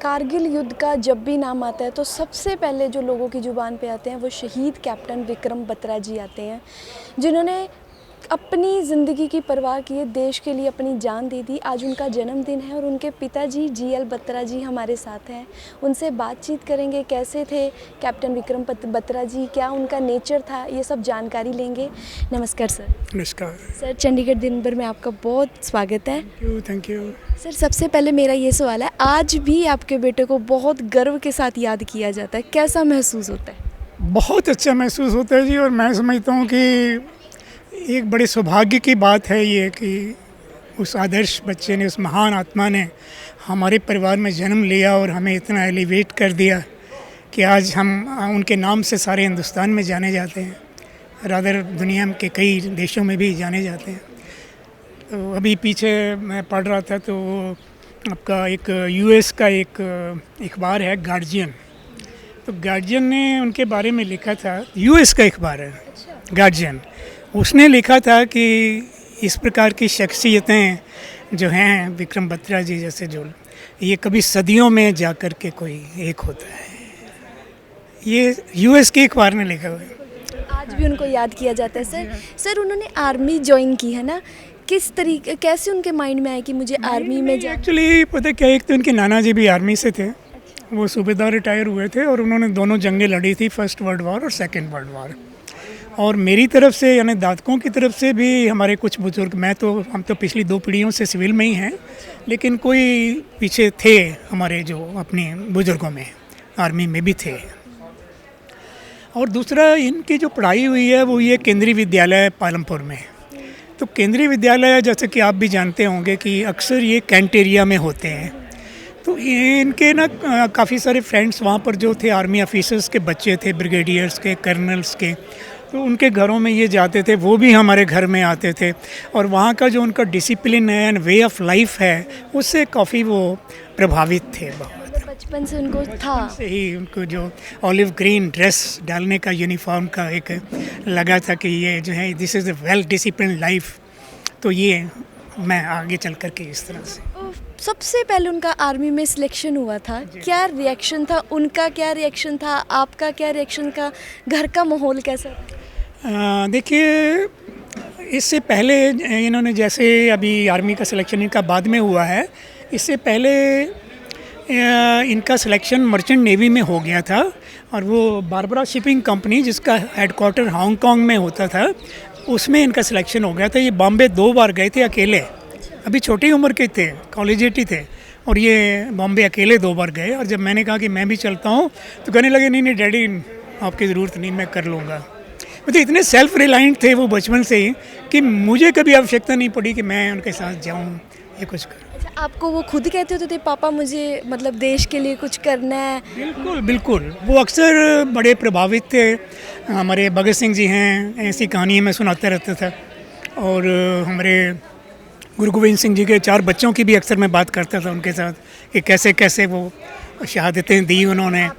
कारगिल युद्ध का जब भी नाम आता है तो सबसे पहले जो लोगों की ज़ुबान पे आते हैं वो शहीद कैप्टन विक्रम बत्रा जी आते हैं, जिन्होंने अपनी ज़िंदगी की परवाह किए देश के लिए अपनी जान दे दी। आज उनका जन्मदिन है और उनके पिताजी जीएल बत्रा जी हमारे साथ हैं। उनसे बातचीत करेंगे, कैसे थे कैप्टन विक्रम बत्रा जी, क्या उनका नेचर था, ये सब जानकारी लेंगे। नमस्कार सर। नमस्कार सर, चंडीगढ़ दिन भर में आपका बहुत स्वागत है। Thank you. सर, सबसे पहले मेरा ये सवाल है, आज भी आपके बेटे को बहुत गर्व के साथ याद किया जाता है, कैसा महसूस होता है? बहुत अच्छा महसूस होता है जी, और मैं समझता हूँ कि एक बड़े सौभाग्य की बात है ये कि उस आदर्श बच्चे ने, उस महान आत्मा ने हमारे परिवार में जन्म लिया और हमें इतना एलिवेट कर दिया कि आज हम उनके नाम से सारे हिंदुस्तान में जाने जाते हैं, रादर दुनिया के कई देशों में भी जाने जाते हैं। तो अभी पीछे मैं पढ़ रहा था तो आपका एक यूएस का एक अखबार है गार्जियन, तो गार्जियन ने उनके बारे में लिखा था, यूएस का अखबार है गार्जियन, उसने लिखा था कि इस प्रकार की शख्सियतें जो हैं विक्रम बत्रा जी जैसे, जो ये कभी सदियों में जा कर के कोई एक होता है। ये यूएस के अखबार ने लिखा हुआ है। आज भी उनको याद किया जाता है। सर उन्होंने आर्मी ज्वाइन की है ना, किस तरीके, कैसे उनके माइंड में आया कि मुझे आर्मी में जा? एक्चुअली पता क्या, एक तो उनके नाना जी भी आर्मी से थे, वो सूबेदार रिटायर हुए थे और उन्होंने दोनों जंगें लड़ी थी, फर्स्ट वर्ल्ड वॉर और सेकेंड वर्ल्ड वॉर। और मेरी तरफ से यानी दादकों की तरफ से भी हमारे कुछ बुजुर्ग, हम तो पिछली 2 पीढ़ियों से सिविल में ही हैं, लेकिन कोई पीछे थे हमारे जो अपने बुजुर्गों में आर्मी में भी थे। और दूसरा, इनकी जो पढ़ाई हुई है वो ये केंद्रीय विद्यालय पालमपुर में। तो केंद्रीय विद्यालय जैसे कि आप भी जानते होंगे कि अक्सर ये कैंट एरिया में होते हैं, तो इनके ना काफ़ी सारे फ्रेंड्स वहाँ पर जो थे, आर्मी ऑफिसर्स के बच्चे थे, ब्रिगेडियर्स के, कर्नल्स के, तो उनके घरों में ये जाते थे, वो भी हमारे घर में आते थे। और वहाँ का जो उनका डिसिप्लिन है एंड वे ऑफ लाइफ है, उससे काफ़ी वो प्रभावित थे। बहुत बचपन से उनको था, से ही उनको जो ऑलिव ग्रीन ड्रेस डालने का, यूनिफॉर्म का एक लगा था कि ये जो है this is a well discipline life. तो ये मैं आगे चल कर के इस तरह से। सबसे पहले उनका आर्मी में सिलेक्शन हुआ था, क्या रिएक्शन था उनका, क्या रिएक्शन था आपका, क्या रिएक्शन का, घर का माहौल कैसा था? देखिए, इससे पहले इन्होंने, जैसे अभी आर्मी का सिलेक्शन इनका बाद में हुआ है, इससे पहले इनका सिलेक्शन मर्चेंट नेवी में हो गया था, और वो बारबरा शिपिंग कंपनी जिसका हेडक्वार्टर हांगकांग में होता था, उसमें इनका सिलेक्शन हो गया था। ये बॉम्बे 2 बार गए थे अकेले, अभी छोटी उम्र के थे, कॉलेजेट ही थे, और ये बॉम्बे अकेले 2 बार गए। और जब मैंने कहा कि मैं भी चलता हूँ तो कहने लगे नहीं डैडी, आपकी ज़रूरत नहीं, मैं कर लूँगा। मतलब इतने सेल्फ रिलायंट थे वो बचपन से ही कि मुझे कभी आवश्यकता नहीं पड़ी कि मैं उनके साथ जाऊँ या कुछ करूँ। अच्छा, आपको वो खुद कहते होते थे पापा मुझे मतलब देश के लिए कुछ करना है? बिल्कुल बिल्कुल, वो अक्सर बड़े प्रभावित थे। हमारे भगत सिंह जी हैं, ऐसी कहानी मैं सुनाता रहता था, और हमारे गुरु गोविंद सिंह जी के 4 बच्चों की भी अक्सर मैं बात करता था उनके साथ कि कैसे कैसे वो शहादतें दी उन्होंने।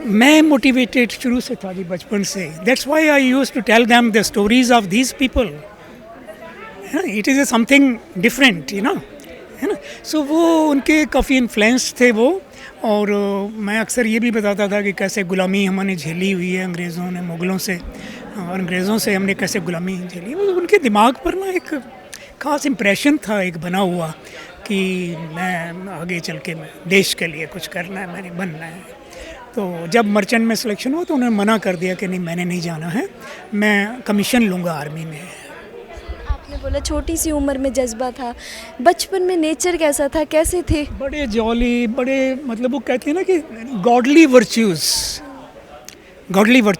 मैं मोटिवेटेड शुरू से था जी, बचपन से। That's why I used to tell them the stories of these people. It is something different, है ना। सो वो उनके काफ़ी इन्फ्लुएंस थे वो। और मैं अक्सर ये भी बताता था कि कैसे गुलामी हमने झेली हुई है अंग्रेज़ों ने, मुग़लों से, और अंग्रेज़ों से हमने कैसे गुलामी झेली। उनके दिमाग पर ना एक ख़ास इम्प्रेशन था एक बना हुआ कि मैं आगे चल के मैं देश के लिए कुछ करना है, मैंने बनना है। तो जब मर्चेंट में सिलेक्शन हुआ तो उन्होंने मना कर दिया कि नहीं, मैंने नहीं जाना है, मैं कमीशन लूँगा आर्मी में। आपने बोला छोटी सी उम्र में जज्बा था, बचपन में नेचर कैसा था, कैसे थे? बड़े जॉली, बड़े, मतलब वो कहते हैं ना कि godly virtues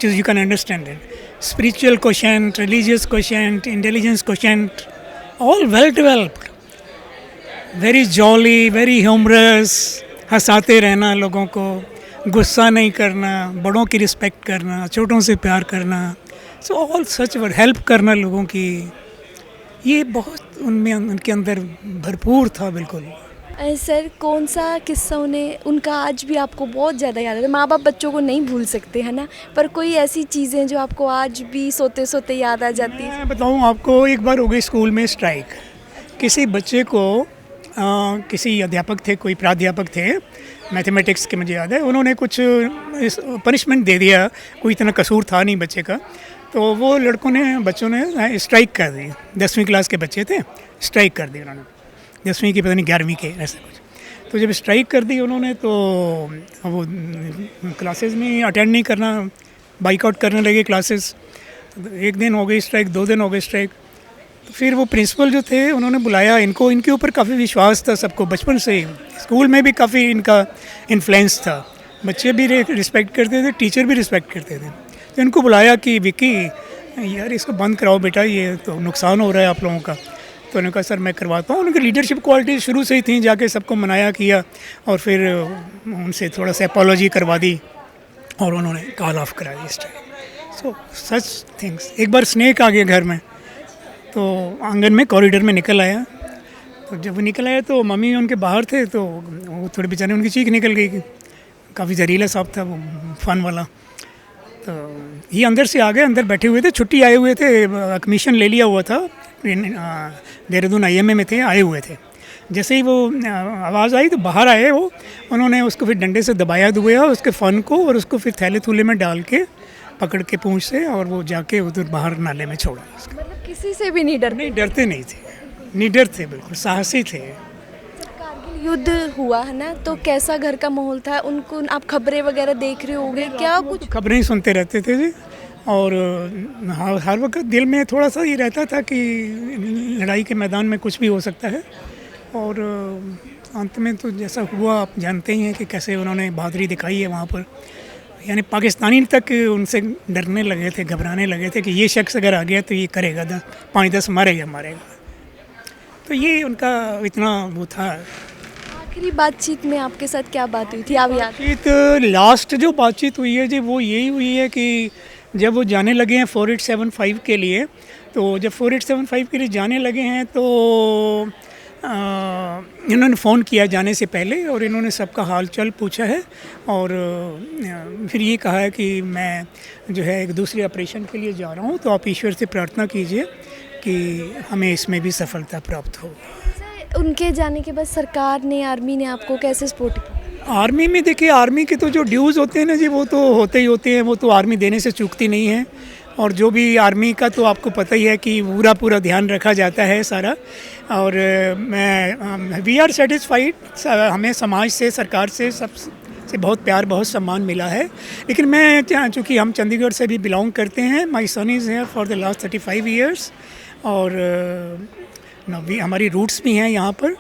you can understand it, spiritual question, religious question, intelligence question, all well developed, very jolly, very humorous, हंसाते रहना, लोगों को गुस्सा नहीं करना, बड़ों की रिस्पेक्ट करना, छोटों से प्यार करना, so all such word, help करना लोगों की, ये बहुत उनमें, उनके अंदर भरपूर था। बिल्कुल। सर, कौन सा किस्सा उनका आज भी आपको बहुत ज़्यादा याद है? माँ बाप बच्चों को नहीं भूल सकते, है ना, पर कोई ऐसी चीज़ें जो आपको आज भी सोते सोते याद आ जाती है? मैं बताऊँ आपको, एक बार हो गई स्कूल में स्ट्राइक, किसी बच्चे को किसी अध्यापक थे, कोई प्राध्यापक थे मैथमेटिक्स के, मुझे याद है, उन्होंने कुछ पनिशमेंट दे दिया, कोई इतना कसूर था नहीं बच्चे का, तो वो बच्चों ने स्ट्राइक कर दी। 10वीं क्लास के बच्चे थे, स्ट्राइक कर दी उन्होंने, 10वीं की पता नहीं 11वीं के, ऐसा कुछ। तो जब स्ट्राइक कर दी उन्होंने तो वो क्लासेस में अटेंड नहीं करना, बाइकआउट करने लगे क्लासेस। एक दिन हो गई स्ट्राइक, 2 दिन हो गए स्ट्राइक। तो फिर वो प्रिंसिपल जो थे उन्होंने बुलाया इनको, इनके ऊपर काफ़ी विश्वास था सबको बचपन से ही, स्कूल में भी काफ़ी इनका इन्फ्लुएंस था, बच्चे भी रिस्पेक्ट करते थे, टीचर भी रिस्पेक्ट करते थे। तो इनको बुलाया कि विक्की यार इसको बंद कराओ बेटा, ये तो नुकसान हो रहा है आप लोगों का। तो उन्होंने कहा सर मैं करवाता हूँ। उनकी लीडरशिप क्वालिटी शुरू से ही थी, जाके सबको मनाया किया और फिर उनसे थोड़ा सा अपॉलॉजी करवा दी और उन्होंने कॉल ऑफ करा दी इस टाइम। सो सच थिंग्स। एक बार स्नेक आ गया घर में, तो आंगन में कॉरिडोर में निकल आया। तो जब वो निकल आया तो मम्मी उनके बाहर थे, तो वो थोड़े बेचारे उनकी चीख निकल गई, काफ़ी जहरीला सांप था वो, फन वाला। तो ये अंदर से आ गए, अंदर बैठे हुए थे, छुट्टी आए हुए थे, कमीशन ले लिया हुआ था, देहरादून IMA में थे, आए हुए थे। जैसे ही वो आवाज़ आई तो बाहर आए वो, उन्होंने उसको फिर डंडे से दबाया उसके फ़न को, और उसको फिर थैले थूले में डाल के पकड़ के पूंछ से, और वो जाके उधर बाहर नाले में छोड़ा। मतलब किसी से भी नहीं डरते? नहीं डरते नहीं थे, निडर थे, बिल्कुल साहसी थे। कारगिल युद्ध हुआ है ना, तो कैसा घर का माहौल था? उनको आप खबरें वगैरह देख रहे होंगे क्या? कुछ खबरें ही सुनते रहते थे जी, और हर वक्त दिल में थोड़ा सा ये रहता था कि लड़ाई के मैदान में कुछ भी हो सकता है। और अंत में तो जैसा हुआ आप जानते ही हैं कि कैसे उन्होंने बहादुरी दिखाई है वहाँ पर। यानी पाकिस्तानी तक उनसे डरने लगे थे, घबराने लगे थे कि ये शख्स अगर आ गया तो ये करेगा, 5-10 मारेगा। तो ये उनका इतना वो था। आखिरी बातचीत में आपके साथ क्या बात हुई थी, आप याद? बातचीत, लास्ट जो बातचीत हुई है जी, वो यही हुई है कि जब वो जाने लगे हैं 4875 के लिए, तो जब 4875 के लिए जाने लगे हैं तो इन्होंने फ़ोन किया जाने से पहले, और इन्होंने सबका हाल चाल पूछा है, और फिर ये कहा है कि मैं जो है एक दूसरे ऑपरेशन के लिए जा रहा हूँ, तो आप ईश्वर से प्रार्थना कीजिए कि हमें इसमें भी सफलता प्राप्त हो। उनके जाने के बाद सरकार ने, आर्मी ने आपको कैसे सपोर्ट किया? आर्मी में देखिए, आर्मी के तो जो ड्यूज़ होते हैं ना जी, वो तो होते ही होते हैं, वो तो आर्मी देने से चूकती नहीं है। और जो भी आर्मी का तो आपको पता ही है कि पूरा ध्यान रखा जाता है सारा। और वी आर सेटिस्फाइड, हमें समाज से, सरकार से, सब से बहुत प्यार, बहुत सम्मान मिला है। लेकिन मैं, चूँकि हम चंडीगढ़ से भी बिलोंग करते हैं, my son is here for the last 35 years, और हमारी रूट्स भी हैं यहाँ पर।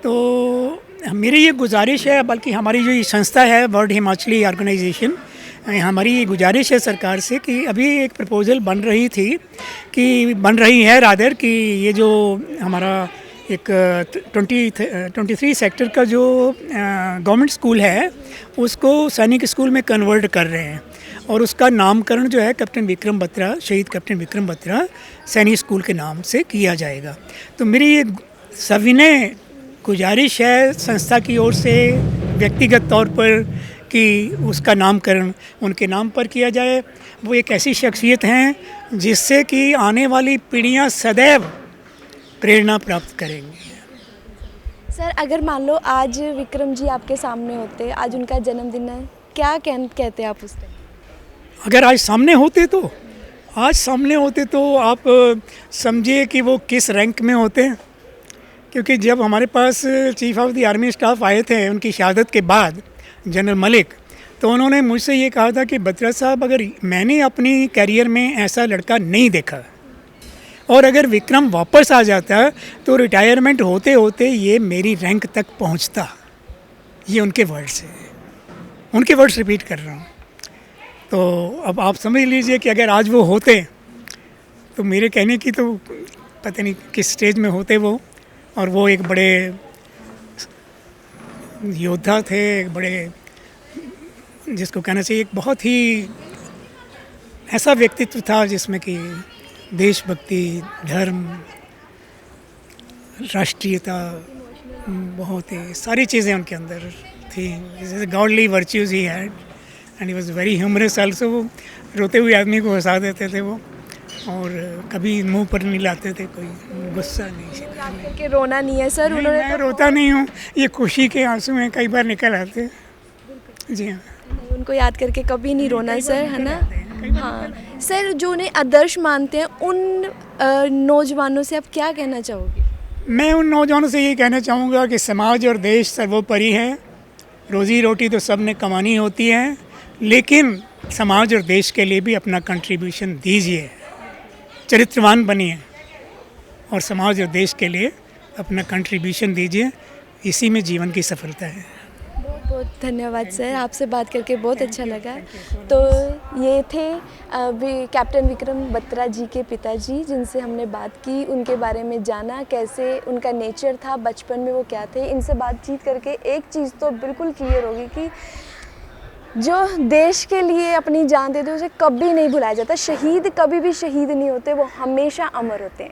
तो मेरी ये गुजारिश है, बल्कि हमारी जो ये संस्था है वर्ल्ड हिमाचली ऑर्गेनाइजेशन, हमारी ये गुजारिश है सरकार से कि अभी एक प्रपोज़ल बन रही है रादर, कि ये जो हमारा एक 23 सेक्टर का जो गवर्नमेंट स्कूल है उसको सैनिक स्कूल में कन्वर्ट कर रहे हैं, और उसका नामकरण जो है कैप्टन विक्रम बत्रा, शहीद कैप्टन विक्रम बत्रा सैनिक स्कूल के नाम से किया जाएगा। तो मेरी ये सविनय गुजारिश है संस्था की ओर से, व्यक्तिगत तौर पर, कि उसका नामकरण उनके नाम पर किया जाए। वो एक ऐसी शख्सियत हैं जिससे कि आने वाली पीढ़ियां सदैव प्रेरणा प्राप्त करेंगी। सर, अगर मान लो आज विक्रम जी आपके सामने होते, आज उनका जन्मदिन है, क्या कहते आप उस टाइम? अगर आज सामने होते तो आप समझिए कि वो किस रैंक में होते हैं। क्योंकि जब हमारे पास chief of the army staff आए थे उनकी शहादत के बाद, जनरल मलिक, तो उन्होंने मुझसे ये कहा था कि बत्रा साहब, अगर मैंने अपनी कैरियर में ऐसा लड़का नहीं देखा, और अगर विक्रम वापस आ जाता तो रिटायरमेंट होते होते ये मेरी रैंक तक पहुंचता। ये उनके वर्ड्स हैं, उनके वर्ड्स रिपीट कर रहा हूँ। तो अब आप समझ लीजिए कि अगर आज वो होते तो मेरे कहने की तो पता नहीं किस स्टेज में होते वो। और वो एक बड़े योद्धा थे, एक बड़े, जिसको कहना चाहिए, एक बहुत ही ऐसा व्यक्तित्व था जिसमें कि देशभक्ति, धर्म, राष्ट्रीयता, बहुत ही सारी चीज़ें उनके अंदर थी। Godly virtues he had, and he was very humorous also. वो रोते हुए आदमी को हंसा देते थे वो। और कभी मुंह पर नहीं लाते थे, कोई गुस्सा नहीं। याद करके रोना नहीं है सर, नहीं, उन्होंने मैं रोता नहीं हूँ, ये खुशी के आंसू हैं, कई बार निकल आते हैं। जी हाँ। नहीं, उनको याद करके कभी नहीं रोना सर, है ना। हाँ सर, जो उन्हें आदर्श मानते हैं उन नौजवानों से आप क्या कहना चाहोगे? मैं उन नौजवानों से ये कहना चाहूँगा कि समाज और देश सर्वोपरि है। रोज़ी रोटी तो सब ने कमानी होती है, लेकिन समाज और देश के लिए भी अपना कंट्रीब्यूशन दीजिए, चरित्रवान बनिए और समाज और देश के लिए अपना कंट्रीब्यूशन दीजिए, इसी में जीवन की सफलता है। बहुत बहुत धन्यवाद सर, आपसे बात करके बहुत अच्छा लगा। तो ये थे कैप्टन विक्रम बत्रा जी के पिताजी, जिनसे हमने बात की, उनके बारे में जाना, कैसे उनका नेचर था, बचपन में वो क्या थे। इनसे बातचीत करके एक चीज़ तो बिल्कुल क्लियर होगी कि जो देश के लिए अपनी जान देते उसे कभी नहीं भुलाया जाता। शहीद कभी भी शहीद नहीं होते, वो हमेशा अमर होते हैं।